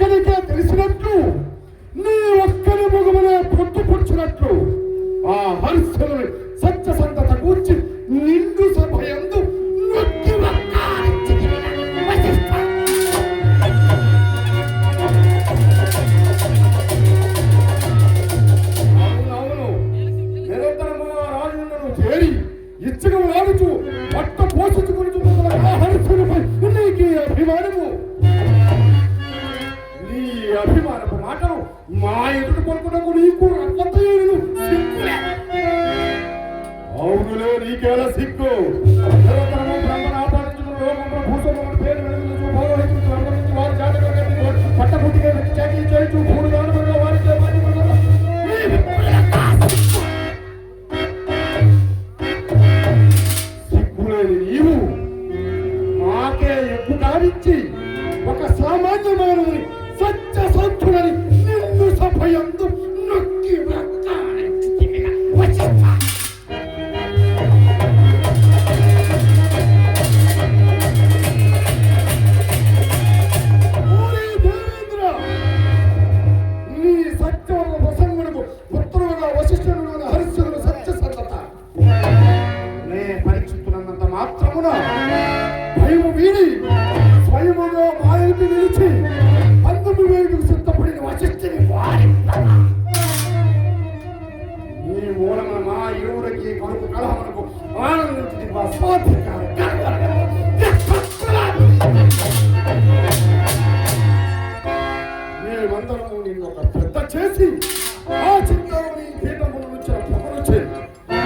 ఒక్కరికే తెలిసినట్లు నీ ఒక్కరి ముఖమునే పొట్టుపుచ్చినట్లు ఆ హరిశ్చంద్రుని సత్యసంధత కూర్చి నిండు సభయందు నొక్కి అవునవును నిరంతరముగా రాజులను చేరి ఇచ్చగము లాడుచు పట్ట పోషించుకుని హరిశ్చంద్రునిపై నీకు అభిమానము నీ అభిమానపు మాటలు మా ఎదుటి కొనుక్కున్నకు నీకు రక్తయ్యను అవునులే నీకేలా సిగ్గు నిరంతరము బ్రహ్మను ఆపాదించుకున్న లోకంలో భూస్వములను పేరు వెలుగుచు పౌరోహితులు వర్ణించి వారి జాతకంగా పట్టపుట్టిగా చాకరీ చేయించు మూడు దానముగా వారితో సిగ్గులేని నీవు మాకే ఎక్కువ కావించి ఒక సామాన్య మానవుని సత్యసంధుడని నిన్ను సభయందు నొక్కి నీ సత్యవర ప్రసంగునకు పుత్రుడుగా వశిష్ఠుడు హరిశ్చంద్రుడు సత్యసంధత నే పరీక్షిస్తున్నంత మాత్రమున భయము వీడి స్వయముగా మాయకి నిలిచి అందుకు వేడుకు సిద్ధపడిన వశిష్ఠుని ఈ మూలమున మా ఇరువురికి కడుపు కలహమునకు ఆనందించి మేమందరము నిన్ను ఒక పెద్ద చేసి ఆ చింతని పీఠమును నుంచి పొగరుచే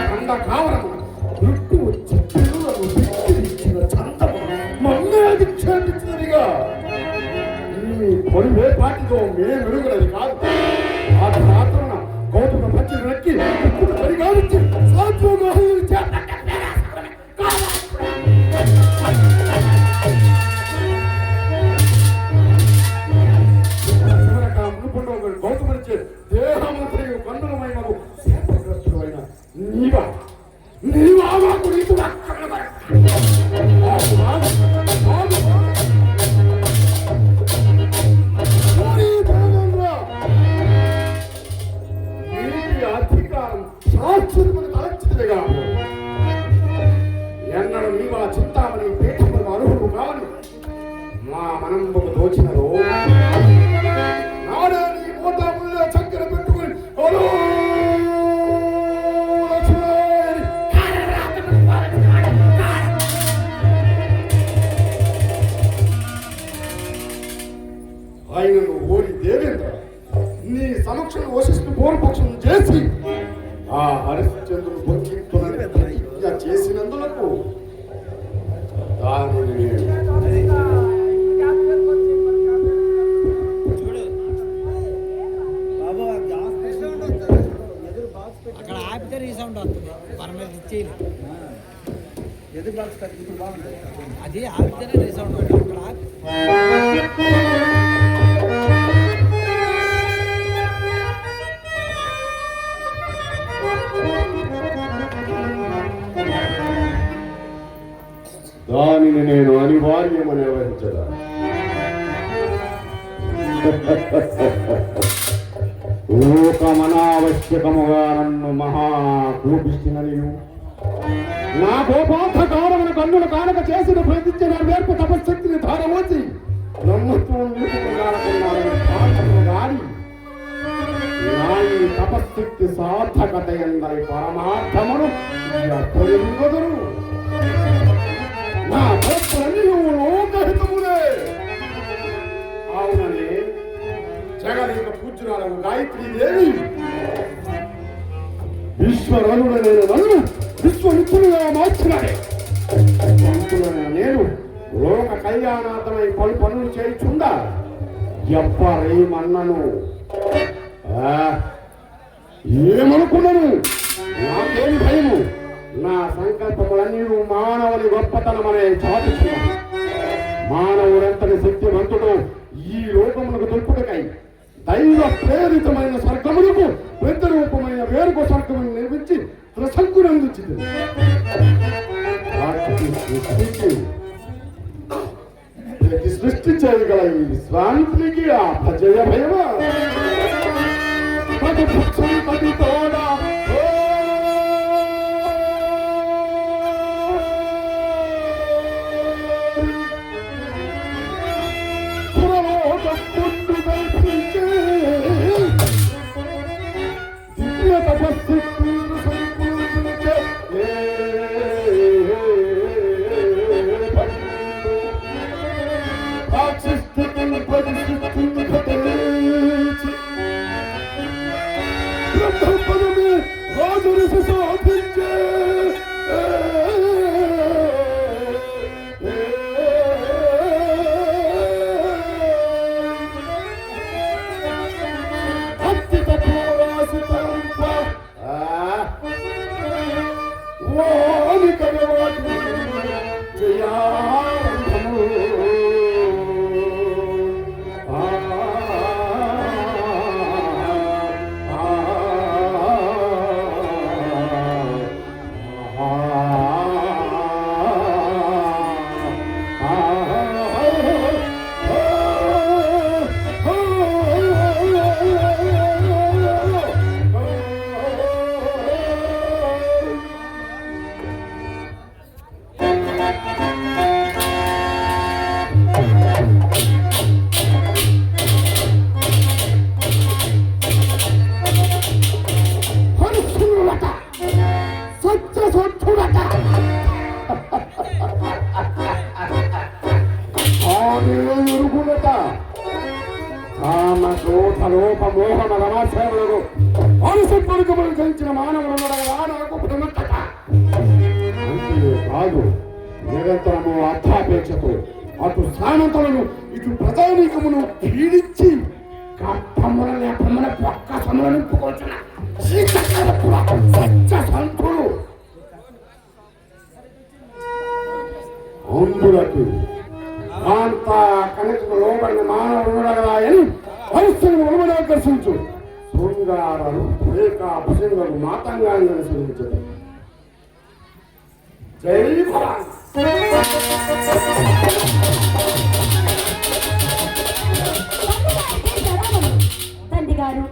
అండ కావరము రుట్టు చిత్తులను ఇచ్చిన చందము మమ్మే అధిక్షేపించినదిగా కొలువే పాటితో మేము ఎరుగునది కాదు ఆ రాత్రున గౌతమ పచ్చి నక్కి ఇప్పుడు పరిగావించి సాధ్యంగా గౌతమనిచ్చే దేహమంత్రియు కందులమైన శాపగ్రస్తుడైన నీవా మాకు నీకు అధికారం సాక్షుని తలచిదిగా ఎన్నడూ నీవా చింతామని పీఠములు అర్హుడు కావని మా మనంబు దోచినదో నాడే నీ మోటాముల్లో చక్కెర పెట్టుకుని ఆయనను ఓడి దేవేంద్ర నీ సమక్షంలో వశిష్ఠు పూర్వపక్షం చేసి ఆ హరిశ్చంద్రుడు బొక్కింపునని ప్రతిజ్ఞ చేసినందులకు దానిని అక్కడ ఆపితే రీసౌండ్ వస్తుంది మన మీద ఇచ్చేది ఎదురు బాక్స్ బాగుంటుంది అది ఆపితేనే రీసౌండ్ వస్తుంది అక్కడ దానిని నేను అనివార్యమని నిర్వహించదా లోకమనావశ్యకముగా నన్ను మహాకూపిస్తున్ననియు నా కోపాంతకారమైన కన్నుల కానక చేసిన ప్రతిజ్ఞ నా నేర్పు తపశక్తిని ధారవోచి బ్రహ్మత్వం గాని నా ఈ తపశక్తి సార్థకత ఎందరి పరమార్థమును ఎప్పుడెరుగదురు నా భక్తులన్నీ లోకహితములే అవునని జగదేక పూజ్యురాలకు గాయత్రీదేవి విశ్వరనుడైన నన్ను విశ్వమిత్రులుగా మార్చినాడే నేను లోక కళ్యాణార్థమై పలు పనులు చేయుచుందా ఎవ్వరేమన్నను ఏమనుకున్నాను నాకేం భయము నా సంకల్పములన్నీ మానవుని గొప్పతనమనే చాటుచున్నాను మానవుడంతటి శక్తివంతుడు ఈ లోకములకు దొరుకుటకై దైవ ప్రేరితమైన స్వర్గములకు ప్రతిరూపమైన వేరొక స్వర్గమును నిర్మించి త్రిశంకునందించింది ప్రతి సృష్టి చేయగల ఈ విశ్వాంతునికి ఆ అపజయ భయమా పది పక్షం పది తోడ తపస్సు రాజు సాధించే అనుసరించిన మానవులు నాకు ప్రముఖత కాదు నిరంతరము అర్థాపేక్షతో అటు సామంతులను ఇటు ప్రజానీకమును పీడించి కట్టముల లేపముల పక్క సముల నింపుకొచ్చిన సంతులు అందులకు కాంత కనెక్ట్ లోబడిన మానవుడు అని పరిస్థితులను ఉలమనాకర్షించు శృంగారాలు అనేక భుజంగాలు మాతంగాన్ని అనుసరించదు. జై భవాన్. తండ్రి గారు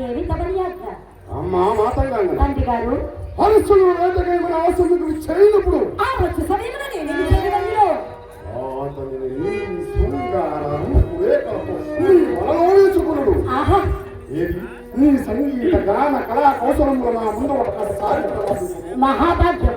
ఏమి కబర్యాత్ర అమ్మా మాతంగాన్ని తండ్రి గారు హరిశ్చంద్రుడు వేటకై మన ఆశ్రమకు చేయనప్పుడు ఆ వచ్చే సమయంలో నేను చేయడంలో ఆహా ఏది నీ సంగీత గాన కళా కౌశలంలో నా ముందు ఒకసారి మహాభాగ్యం.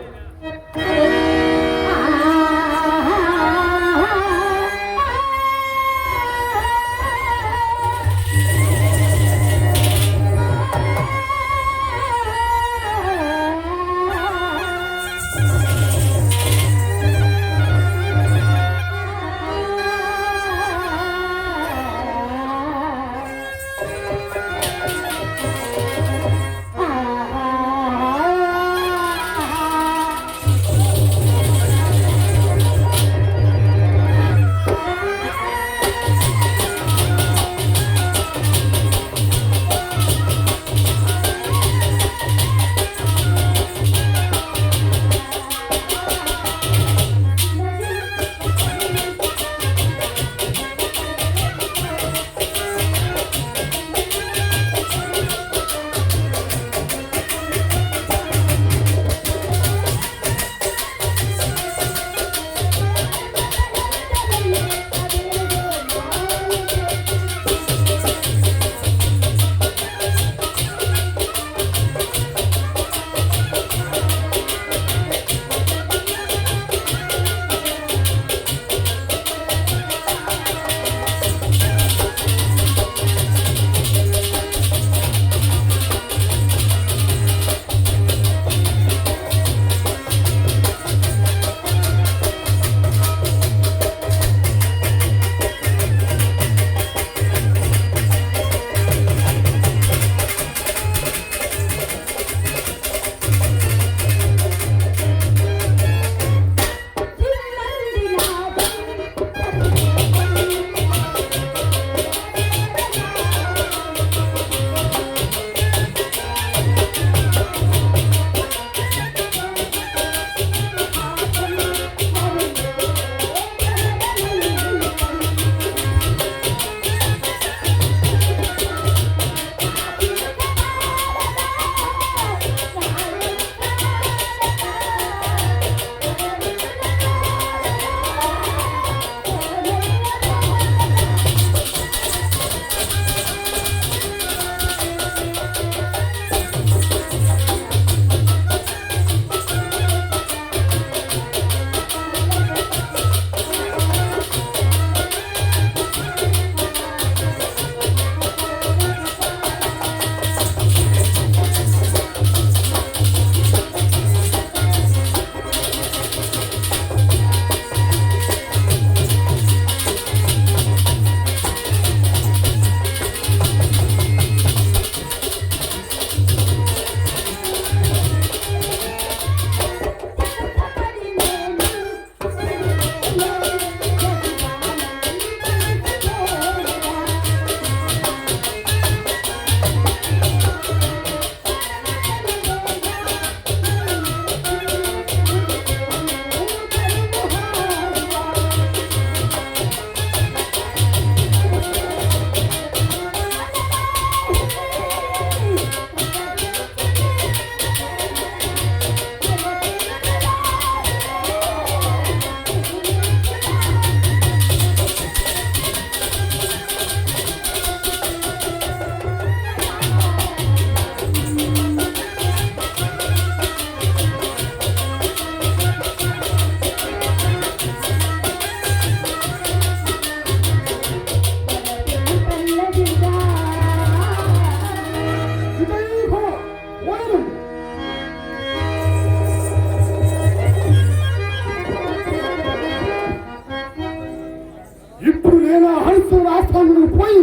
సువాసనలు పోయి